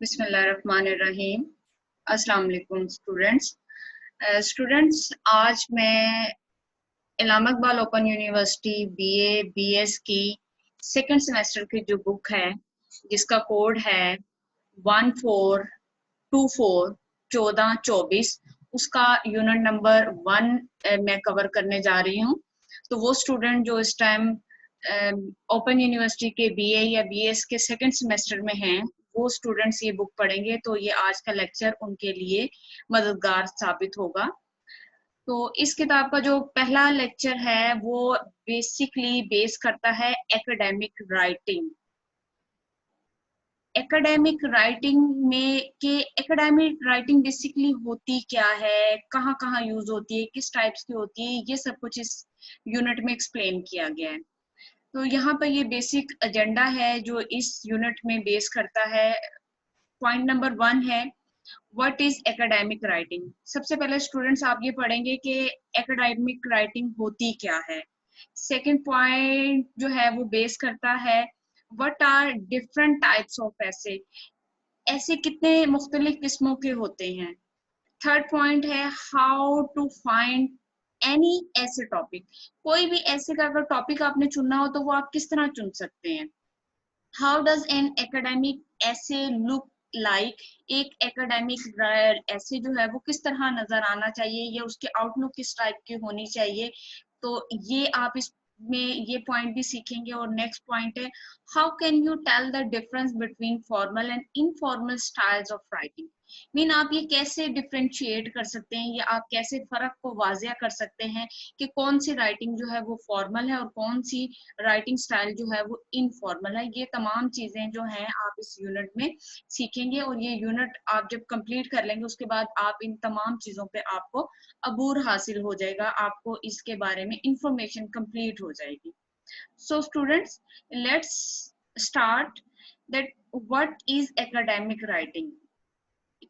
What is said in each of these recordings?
बिस्मिल्लाहिर्रहमानिर्रहीम। अस्सलाम वालेकुम स्टूडेंट्स। आज मैं Allama Iqbal open university BA BS की सेकंड सेमेस्टर की जो बुक है जिसका कोड है 1424 1424 उसका यूनिट नंबर 1 मैं कवर करने जा रही हूँ। तो वो स्टूडेंट जो इस टाइम ओपन यूनिवर्सिटी के बीए या बीएस के सेकंड सेमेस्टर में हैं वो स्टूडेंट्स ये बुक पढ़ेंगे तो ये आज का लेक्चर उनके लिए मददगार साबित होगा। तो इस किताब का जो पहला लेक्चर है वो बेसिकली बेस करता है एकेडमिक राइटिंग। एकेडमिक राइटिंग में के एकेडमिक राइटिंग बेसिकली होती क्या है, कहाँ कहाँ यूज होती है, किस टाइप्स की होती है, ये सब कुछ इस यूनिट में एक्सप्लेन किया गया है। तो यहाँ पर ये बेसिक एजेंडा है जो इस यूनिट में बेस करता है। पॉइंट नंबर 1 है व्हाट इज एकेडमिक राइटिंग। सबसे पहले स्टूडेंट्स आप ये पढ़ेंगे कि एकेडमिक राइटिंग होती क्या है। सेकंड पॉइंट जो है वो बेस करता है what are different types of essay essay कितने मुख्तलिफ किस्मों के होते हैं। थर्ड पॉइंट है how to find any essay topic. कोई भी ऐसे का अगर टॉपिक आपने चुनना हो तो वो आप किस तरह चुन सकते हैं। हाउ डज एन एकेडमिक ऐसे लुक लाइक। एक एकेडमिक ऐसे जो है वो किस तरह नजर आना चाहिए या उसके आउटलुक किस टाइप की होनी चाहिए। तो ये आप इसमें ये पॉइंट भी सीखेंगे। और नेक्स्ट पॉइंट है how can you tell the difference between formal and informal styles of writing. Mean आप ये कैसे डिफ्रेंशिएट कर सकते हैं या आप कैसे फर्क को वाजिया कर सकते हैं कि कौन सी राइटिंग जो है वो फॉर्मल है और कौन सी राइटिंग स्टाइल जो है वो इनफॉर्मल है। ये तमाम चीजें जो हैं आप इस यूनिट में सीखेंगे और ये यूनिट आप जब कंप्लीट कर लेंगे उसके बाद आप इन तमाम चीजों पे आपको अबूर हासिल हो जाएगा, आपको इसके बारे में इंफॉर्मेशन कंप्लीट हो जाएगी। So students let's start that what is academic writing.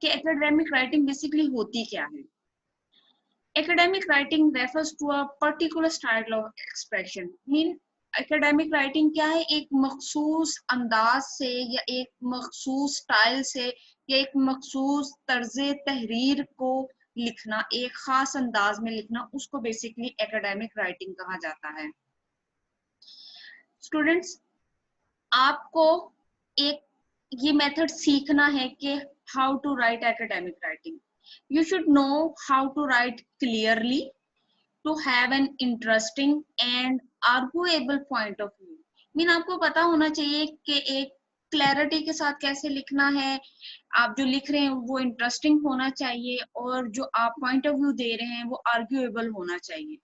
कि एकेडमिक राइटिंग बेसिकली होती क्या है। Academic writing refers to a particular style of expression. Mean academic writing क्या है, एक मखसूस अंदाज से या एक मखसूस स्टाइल से या एक मखसूस तर्ज तहरीर को लिखना, एक खास अंदाज में लिखना, उसको बेसिकली एकेडमिक राइटिंग कहा जाता है। स्टूडेंट्स आपको एक ये मेथड सीखना है कि how to write academic writing. You should know how to write clearly to have an interesting and arguable point of view. Mean आपको पता होना चाहिए कि एक क्लैरिटी के साथ कैसे लिखना है। आप जो लिख रहे हैं वो इंटरेस्टिंग होना चाहिए और जो आप पॉइंट ऑफ व्यू दे रहे हैं वो आर्ग्यूएबल होना चाहिए।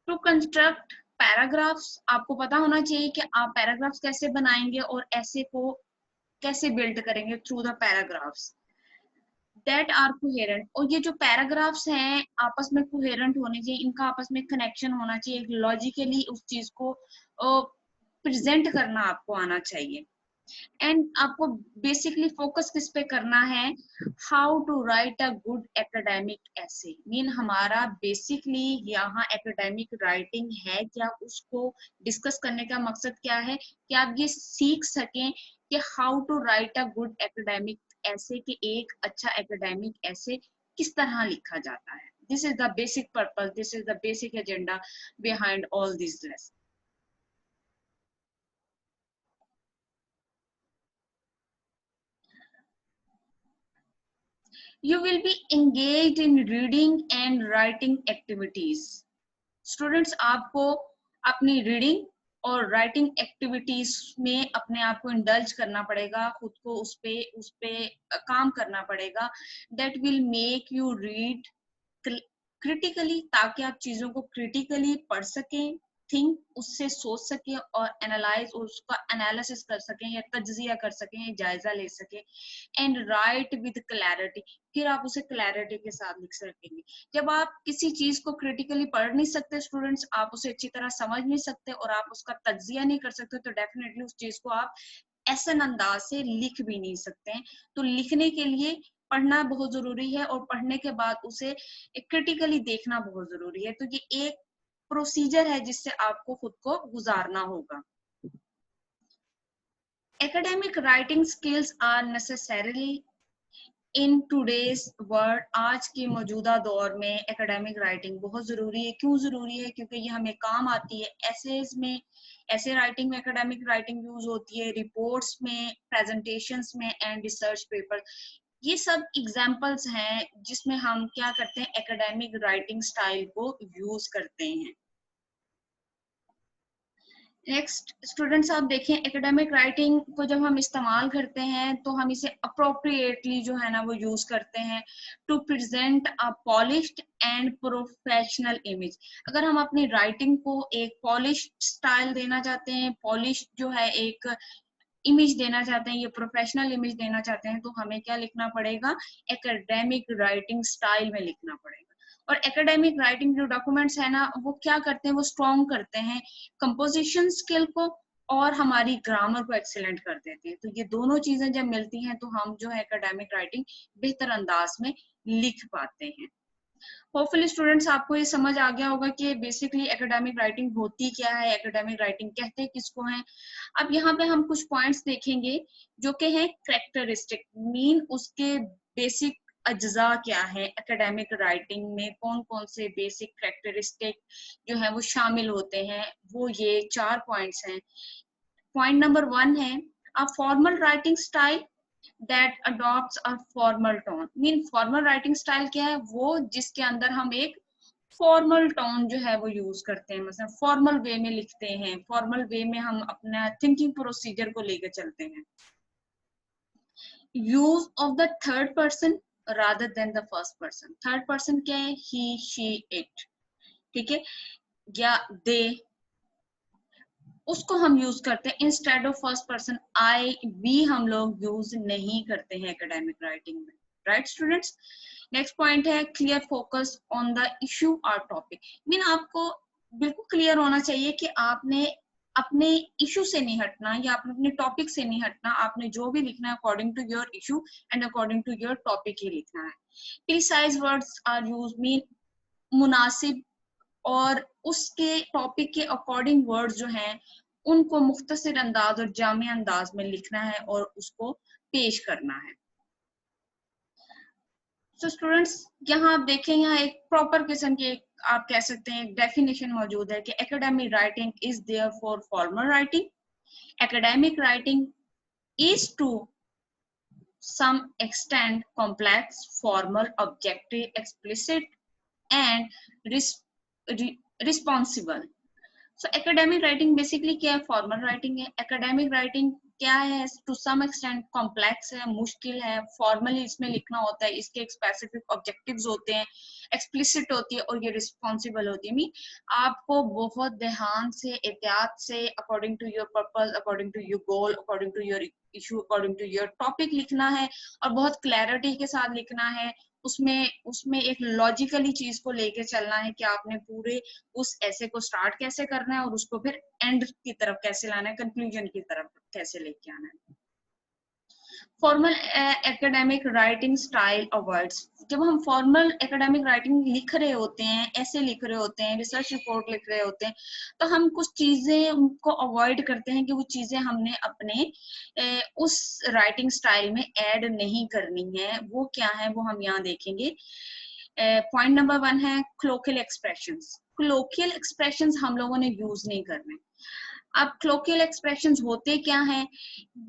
टू कंस्ट्रक्ट पैराग्राफ्स आपको पता होना चाहिए कि आप पैराग्राफ्स कैसे बनाएंगे और ऐसे को कैसे बिल्ड करेंगे through the paragraphs that are coherent. और ये जो पैराग्राफ्स हैं आपस में कोहेरेंट होने चाहिए, इनका आपस में कनेक्शन होना चाहिए, लॉजिकली उस चीज को प्रेजेंट करना आपको आना चाहिए। एंड आपको बेसिकली फोकस किस पे करना है, how to write a good academic essay. Mean हमारा बेसिकली यहाँ एकेडमिक राइटिंग है क्या, उसको डिस्कस करने का मकसद क्या है कि आप ये सीख सकें कि how to write a good academic essay, कि एक अच्छा एकेडमिक ऐसे किस तरह लिखा जाता है। This is the basic purpose, this is the basic agenda behind all this lesson. You will be engaged in reading and writing activities. Students आपको अपनी रीडिंग और राइटिंग एक्टिविटीज में अपने आप को इंडल्ज करना पड़ेगा, खुद को उस पे काम करना पड़ेगा। That will make you read critically, ताकि आप चीजों को क्रिटिकली पढ़ सकें, थिंक उससे सोच सकें और एनालाइज और उसका एनालिसिस कर सकें या तज्जिया कर सकें या जायजा ले सकें। एंड राइट विद क्लैरिटी, फिर आप उसे क्लैरिटी के साथ लिख सकेंगे। जब आप किसी चीज को क्रिटिकली पढ़ नहीं सकते स्टूडेंट्स, आप उसे अच्छी तरह समझ नहीं सकते और आप उसका तज्जिया नहीं कर सकते, तो डेफिनेटली उस चीज को आप ऐसे अंदाज से लिख भी नहीं सकते हैं। तो लिखने के लिए पढ़ना बहुत जरूरी है और पढ़ने के बाद उसे क्रिटिकली देखना बहुत जरूरी है। तो ये एक प्रोसीजर है जिससे आपको खुद को गुजारना होगा। academic writing skills are necessarily in today's world, आज के मौजूदा दौर में एकेडमिक राइटिंग बहुत जरूरी है। क्यों जरूरी है? क्योंकि ये हमें काम आती है। एसेज में, ऐसे राइटिंग में एकेडमिक राइटिंग यूज होती है, रिपोर्ट्स में, प्रेजेंटेशंस में एंड रिसर्च पेपर। ये सब एग्जांपल्स हैं जिसमें हम क्या करते हैं, एकेडमिक राइटिंग स्टाइल को यूज करते हैं। नेक्स्ट स्टूडेंट्स, आप देखें एकेडमिक राइटिंग को जब हम इस्तेमाल करते हैं तो हम इसे अप्रोप्रिएटली जो है ना वो यूज करते हैं to present a polished and professional image. अगर हम अपनी राइटिंग को एक पॉलिश्ड स्टाइल देना चाहते हैं, पॉलिश्ड जो है एक इमेज देना चाहते हैं, ये प्रोफेशनल इमेज देना चाहते हैं, तो हमें क्या लिखना पड़ेगा, एकेडमिक राइटिंग स्टाइल में लिखना पड़ेगा। और एकेडमिक राइटिंग जो डॉक्यूमेंट्स है ना वो क्या करते हैं, वो स्ट्रॉन्ग करते हैं कंपोजिशन स्किल को और हमारी ग्रामर को एक्सीलेंट कर देते हैं। तो ये दोनों चीजें जब मिलती हैं तो हम जो है एकेडमिक राइटिंग बेहतर अंदाज में लिख पाते हैं। होपफुली स्टूडेंट्स आपको ये समझ आ गया होगा कि बेसिकली एकेडमिक राइटिंग होती क्या है, एकेडमिक राइटिंग कहते हैं किसको हैं। अब यहाँ पे हम कुछ पॉइंट्स देखेंगे जो कि हैं कैरेक्टरिस्टिक, मीन उसके बेसिक अज्जा क्या है। एकेडमिक राइटिंग में कौन कौन से बेसिक कैरेक्टरिस्टिक जो है वो शामिल होते हैं, वो ये 4 पॉइंट्स हैं। पॉइंट नंबर 1 है a formal writing style that adopts a formal tone। Mean formal writing style क्या है, वो जिसके अंदर हम एक फॉर्मल टोन जो है वो यूज करते हैं, मतलब फॉर्मल वे में लिखते हैं, फॉर्मल वे में हम अपना थिंकिंग प्रोसीजर को लेकर चलते हैं। Use of the third person rather than the first person. Third person क्या है, ही, शी, इट, ठीक है, या दे, उसको हम यूज करते हैं instead of first person I, we हम लोग यूज नहीं करते हैं एकेडमिक राइटिंग में। राइट स्टूडेंट्स, नेक्स्ट पॉइंट है clear focus on the issue और टॉपिक। मीन आपको बिल्कुल क्लियर होना चाहिए कि आपने अपने इशू से नहीं हटना या आपने अपने टॉपिक से नहीं हटना, आपने जो भी लिखना है according to your issue and according to your topic ही लिखना है। Precise words are use, mean मुनासिब और उसके टॉपिक के अकॉर्डिंग वर्ड्स जो हैं उनको मुख्तसर अंदाज और जामे अंदाज में लिखना है और उसको पेश करना है। तो स्टूडेंट्स यहाँ आप देखें, यहाँ एक प्रॉपर किस्म की आप कह सकते हैं एक डेफिनेशन मौजूद है कि academic writing is there for formal writing. Academic writing is to some extent complex, formal, objective, explicit and responsible। So academic writing basically क्या है, फॉर्मल राइटिंग है। एकेडमिक राइटिंग क्या है, टू सम एक्सटेंट कॉम्प्लेक्स है, मुश्किल है, formally इसमें लिखना होता है, इसके एक स्पेसिफिक ऑब्जेक्टिव्स होते हैं, एक्सप्लिसिट होती है और ये रिस्पॉन्सिबल होती है। मीन आपको बहुत ध्यान से, एहतियात से, according to your purpose, according to your goal, according to your issue, according to your topic लिखना है और बहुत क्लैरिटी के साथ लिखना है। उसमें एक लॉजिकली चीज को लेके चलना है कि आपने पूरे उस ऐसे को स्टार्ट कैसे करना है और उसको फिर एंड की तरफ कैसे लाना है, कंक्लूजन की तरफ कैसे लेके आना है। Formal academic writing style avoids, जब हम फॉर्मल एकेडमिक राइटिंग लिख रहे होते हैं, ऐसे लिख रहे होते हैं, रिसर्च रिपोर्ट लिख रहे होते हैं, तो हम कुछ चीजें उनको अवॉइड करते हैं कि वो चीजें हमने अपने उस राइटिंग स्टाइल में ऐड नहीं करनी है। वो क्या है वो हम यहाँ देखेंगे। पॉइंट नंबर 1 है क्लोकियल एक्सप्रेशंस। क्लोकियल एक्सप्रेशंस हम लोगों ने यूज नहीं करने। अब क्लोकियल एक्सप्रेशंस होते क्या हैं,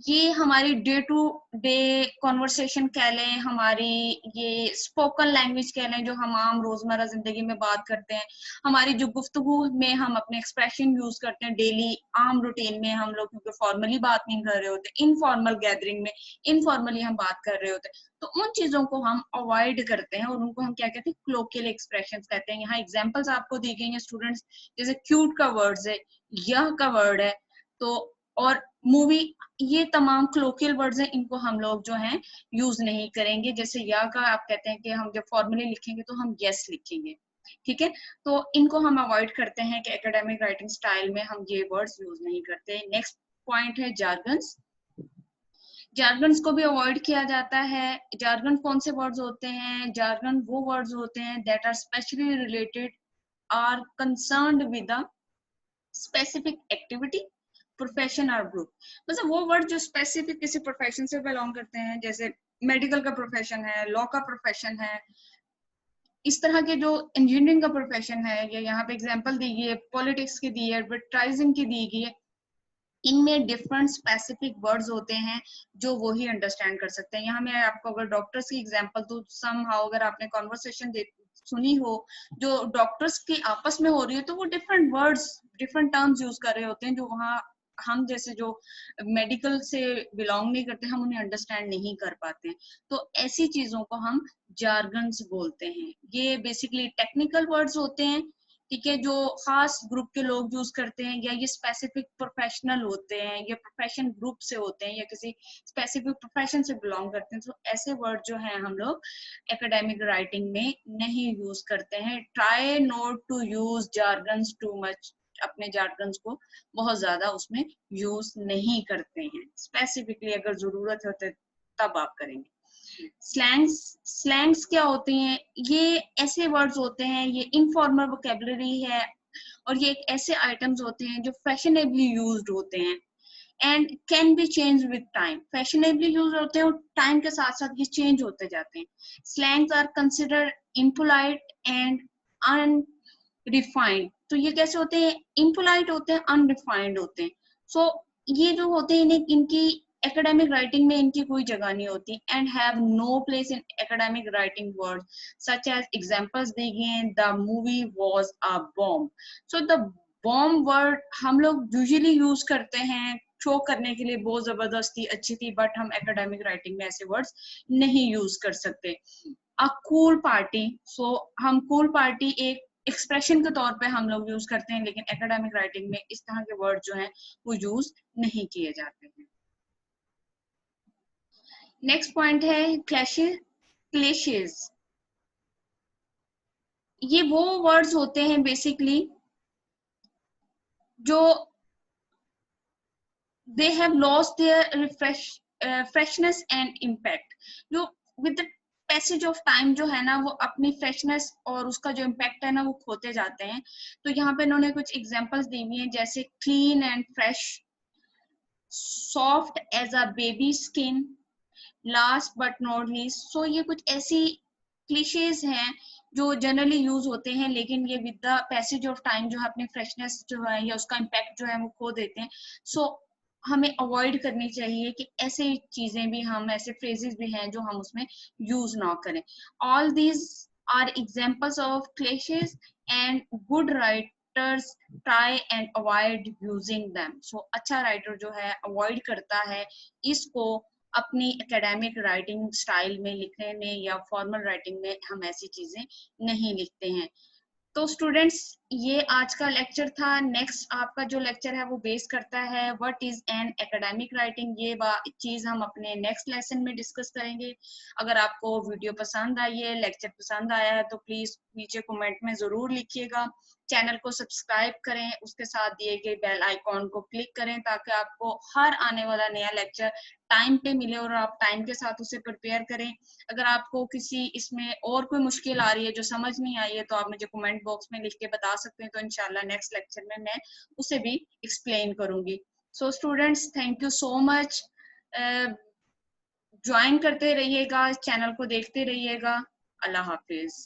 ये हमारी डे टू डे कॉन्वर्सेशन कह लें, हमारी ये स्पोकन लैंग्वेज कह लें, जो हम आम रोजमर्रा जिंदगी में बात करते हैं, हमारी जो गुफ्तगू में हम अपने एक्सप्रेशन यूज करते हैं डेली आम रूटीन में, हम लोग क्योंकि फॉर्मली बात नहीं कर रहे होते, इनफॉर्मल गैदरिंग में इनफॉर्मली हम बात कर रहे होते हैं, तो उन चीजों को हम अवॉइड करते हैं और उनको हम क्या कहते हैं, क्लोकियल एक्सप्रेशंस कहते हैं। यहाँ एग्जांपल्स आपको दी गई हैं स्टूडेंट्स, जैसे क्यूट का वर्ड्स है, यह का वर्ड है, तो और मूवी, ये तमाम क्लोकियल वर्ड्स हैं, इनको हम लोग जो हैं यूज नहीं करेंगे। जैसे या का आप कहते हैं कि हम जब फॉर्मली लिखेंगे तो हम यस लिखेंगे, ठीक है, तो इनको हम अवॉइड करते हैं कि एकेडमिक राइटिंग स्टाइल में हम ये वर्ड्स यूज नहीं करते। नेक्स्ट पॉइंट है जार्गन्स। जार्गन्स को भी अवॉइड किया जाता है। जार्गन कौन से वर्ड्स होते हैं, जार्गन वो वर्ड्स होते हैं that are specially related are concerned with the specific activity, profession और ग्रुप, मतलब वो वर्ड जो स्पेसिफिक किसी प्रोफेशन से बिलोंग करते हैं, जैसे मेडिकल का प्रोफेशन है, लॉ का प्रोफेशन है, इस तरह के जो इंजीनियरिंग का प्रोफेशन है, या यहाँ पे एग्जांपल दी गई है पॉलिटिक्स की दी है, एडवर्टाइजिंग की दी गई है, इनमें डिफरेंट स्पेसिफिक वर्ड्स होते हैं जो वो ही अंडरस्टैंड कर सकते हैं। यहाँ मैं आपको अगर डॉक्टर्स की एग्जांपल दूं, समहाउ अगर आपने कॉन्वर्सेशन सुनी हो जो डॉक्टर्स की आपस में हो रही है, तो वो different words different terms use कर रहे होते हैं, जो वहाँ हम जैसे जो मेडिकल से बिलोंग नहीं करते, हम उन्हें अंडरस्टैंड नहीं कर पाते हैं। तो ऐसी चीजों को हम जार्गन्स बोलते हैं। ये बेसिकली टेक्निकल वर्ड्स होते हैं, ठीक है, जो खास ग्रुप के लोग यूज करते हैं, या ये स्पेसिफिक प्रोफेशनल होते हैं, या प्रोफेशन ग्रुप से होते हैं, या किसी स्पेसिफिक प्रोफेशन से बिलोंग करते हैं। तो ऐसे वर्ड जो हैं हम लोग एकेडमिक राइटिंग में नहीं यूज करते हैं। Try not to use jargons too much, अपने जार्गन्स को बहुत ज्यादा उसमें यूज नहीं करते हैं। स्पेसिफिकली अगर जरूरत होती है तब आप करेंगे। स्लैंग्स क्या होते हैं? ये ऐसे वर्ड्स होते हैं, ये इनफॉर्मल वोकेबलरी है, और ये एक ऐसे आइटम्स होते हैं जो फैशनेबली यूज्ड होते हैं and can be change with time. Fashionably use होते हैं और टाइम के साथ साथ ये चेंज होते जाते हैं। Slangs are considered impolite and unrefined. तो ये कैसे होते हैं? इम्पोलाइट होते हैं, अनरिफाइंड होते हैं। सो ये जो होते हैं, इन्हें इनकी एकेडमिक राइटिंग में इनकी कोई जगह नहीं होती, and have no place in academic writing word such as examples दी गई हैं, the movie was a bomb. So the bomb word हम लोग यूजुअली यूज करते हैं शो करने के लिए, बहुत जबरदस्ती अच्छी थी, बट हम एकेडमिक राइटिंग में ऐसे वर्ड्स नहीं यूज कर सकते। अ कूल पार्टी, सो हम कूल पार्टी एक एक्सप्रेशन के तौर पे हम लोग यूज करते हैं, लेकिन एकेडमिक राइटिंग में इस तरह के वर्ड जो हैं वो यूज नहीं किए जाते हैं। नेक्स्ट पॉइंट है क्लैशेस। ये वो वर्ड्स होते हैं बेसिकली जो they have lost their freshness and impact, जो with the passage of time जो है ना, वो अपनी फ्रेशनेस और उसका जो इम्पैक्ट है ना वो खोते जाते हैं। तो यहाँ पे इन्होंने कुछ एग्जांपल्स दी हुई हैं, जैसे clean and fresh, soft as a baby skin, last but not least. So ये कुछ ऐसी क्लिशेज हैं जो जनरली यूज होते हैं, लेकिन ये with the passage of time जो है अपनी फ्रेशनेस जो है या उसका इम्पैक्ट जो है वो खो देते हैं। सो हमें अवॉइड करनी चाहिए कि ऐसे चीजें भी, हम ऐसे फ्रेजेस भी हैं जो हम उसमें यूज ना करें। All these are examples of clichés and good writers try and avoid using them. So अच्छा राइटर जो है अवॉइड करता है इसको अपनी एकेडमिक राइटिंग स्टाइल में लिखने में, या फॉर्मल राइटिंग में हम ऐसी चीजें नहीं लिखते हैं। तो स्टूडेंट्स, ये आज का लेक्चर था। नेक्स्ट आपका जो लेक्चर है वो बेस करता है what is an academic writing. ये चीज हम अपने नेक्स्ट लेसन में डिस्कस करेंगे। अगर आपको वीडियो पसंद आई है, लेक्चर पसंद आया है, तो प्लीज नीचे कमेंट में जरूर लिखिएगा। चैनल को सब्सक्राइब करें, उसके साथ दिए गए बेल आइकॉन को क्लिक करें, ताकि आपको हर आने वाला नया लेक्चर टाइम पे मिले और आप टाइम के साथ उसे प्रिपेयर करें। अगर आपको किसी इसमें और कोई मुश्किल आ रही है जो समझ नहीं आई है, तो आप मुझे कमेंट बॉक्स में लिख के बता सकते हैं, तो इंशाल्लाह नेक्स्ट लेक्चर में मैं उसे भी एक्सप्लेन करूंगी। So students, thank you so much. Join करते रहिएगा, चैनल को देखते रहिएगा। अल्लाह हाफिज।